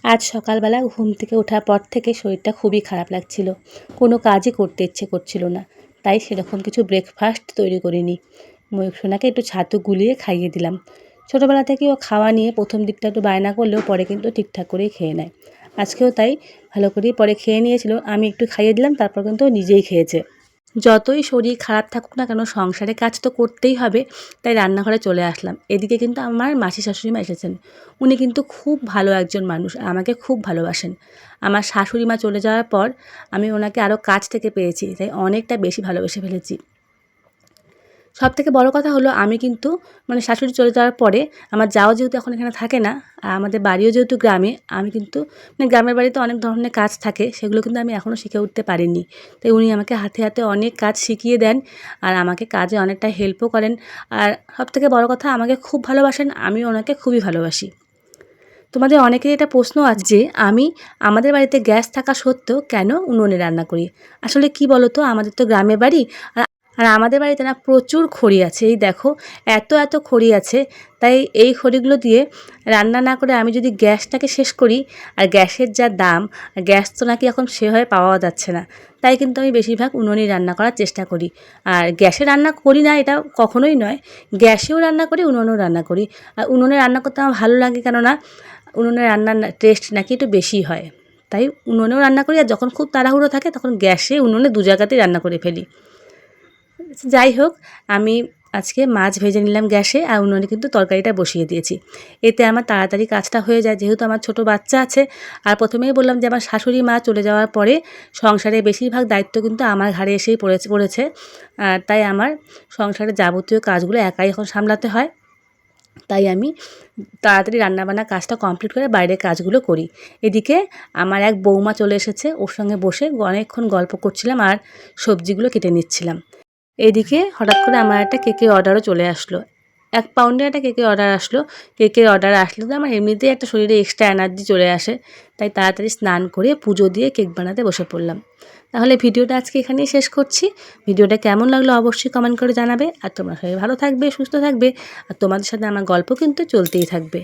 আজ সকালবেলা ঘুম থেকে ওঠার পর থেকে শরীরটা খুবই খারাপ লাগছিল, কোনো কাজই করতে ইচ্ছে করছিল না। তাই সেরকম কিছু ব্রেকফাস্ট তৈরি করিনি। ময়ূক সোনাকে একটু ছাতু গুলিয়ে খাইয়ে দিলাম। ছোটোবেলা থেকে ও খাওয়া নিয়ে প্রথম দিকটা একটু বায়না করলেও পরে কিন্তু ঠিকঠাক করেই খেয়ে নেয়। আজকেও তাই ভালো করেই পরে খেয়ে নিয়েছিল, আমি একটু খাইয়ে দিলাম, তারপর কিন্তু ও নিজেই খেয়েছে। যতই শরীর খারাপ থাকুক না কেন, সংসারে কাজ তো করতেই হবে, তাই রান্নাঘরে চলে আসলাম। এদিকে কিন্তু আমার মাসি শাশুড়ি মা এসেছেন। উনি কিন্তু খুব ভালো একজন মানুষ, আমাকে খুব ভালোবাসেন। আমার শাশুড়ি মা চলে যাওয়ার পর আমি ওনাকে আরও কাছ থেকে পেয়েছি, তাই অনেকটা বেশি ভালোবেসে ফেলেছি। সবথেকে বড় কথা হলো, আমি কিন্তু শাশুড়ি চলে যাওয়ার পরে আমার জাও যেহেতু এখন এখানে থাকে না, আর আমাদের বাড়িও যেহেতু গ্রামে, আমি কিন্তু গ্রামের বাড়িতে অনেক ধরনের কাজ থাকে, সেগুলো কিন্তু আমি এখনও শিখে উঠতে পারিনি। তাই উনি আমাকে হাতে হাতে অনেক কাজ শিখিয়ে দেন, আর আমাকে কাজে অনেকটা হেল্পও করেন। আর সবথেকে বড় কথা, আমাকে খুব ভালোবাসেন, আমিও ওনাকে খুবই ভালোবাসি। তোমাদের অনেকেরই এটা প্রশ্ন আছে যে আমি আমাদের বাড়িতে গ্যাস থাকা সত্ত্বেও কেন উনুনে রান্না করি। আসলে কি বলো তো, আমাদের তো গ্রামের বাড়ি, আর আমাদের বাড়িতে না প্রচুর খড়ি আছে। এই দেখো, এত এত খড়ি আছে। তাই এই খড়িগুলো দিয়ে রান্না না করে আমি যদি গ্যাসটাকে শেষ করি, আর গ্যাসের যা দাম, গ্যাস তো নাকি এখন সেভাবে পাওয়া যাচ্ছে না, তাই কিন্তু আমি বেশিরভাগ উনুনেই রান্না করার চেষ্টা করি। আর গ্যাসে রান্না করি না এটা কখনোই নয়, গ্যাসেও রান্না করি, উনুনেও রান্না করি। আর উনুনে রান্না করতে আমার ভালো লাগে, কেননা উনুনে রান্নার টেস্ট নাকি একটু বেশি হয়। তাই উনুনেও রান্না করি, আর যখন খুব তাড়াহুড়ো থাকে তখন গ্যাসে উনুনে দু জায়গাতেই রান্না করে ফেলি। যাই হোক, আমি আজকে মাছ ভেজে নিলাম গ্যাসে, আর উনুনে কিন্তু তরকারিটা বসিয়ে দিয়েছি। এতে আমার তাড়াতাড়ি কাজটা হয়ে যায়, যেহেতু আমার ছোট বাচ্চা আছে। আর প্রথমেই বললাম যে আমার শাশুড়ি মা চলে যাওয়ার পরে সংসারের বেশিরভাগ দায়িত্ব কিন্তু আমার ঘাড়ে এসেই পড়েছে। তাই আমার সংসারের যাবতীয় কাজগুলো একাই এখন সামলাতে হয়। তাই আমি তাড়াতাড়ি রান্নাবান্না কাজটা কমপ্লিট করে বাইরের কাজগুলো করি। এদিকে আমার এক বৌমা চলে এসেছে, ওর সঙ্গে বসে অনেকক্ষণ গল্প করছিলাম আর সবজিগুলো কেটে নিচ্ছিলাম। এদিকে হঠাৎ করে আমার একটা কেকের অর্ডারও চলে আসলো। 1 পাউন্ডের একটা কেকের অর্ডার আসলো। কেকের অর্ডার আসলে তো আমার এমনিতেই একটা শরীরে এক্সট্রা এনার্জি চলে আসে। তাই তাড়াতাড়ি স্নান করে পুজো দিয়ে কেক বানাতে বসে পড়লাম। তাহলে ভিডিওটা আজকে এখানেই শেষ করছি। ভিডিওটা কেমন লাগলো অবশ্যই কমেন্ট করে জানাবে। আর তোমরা সবাই ভালো থাকবে, সুস্থ থাকবে। আর তোমাদের সাথে আমার গল্প কিন্তু চলতেই থাকবে।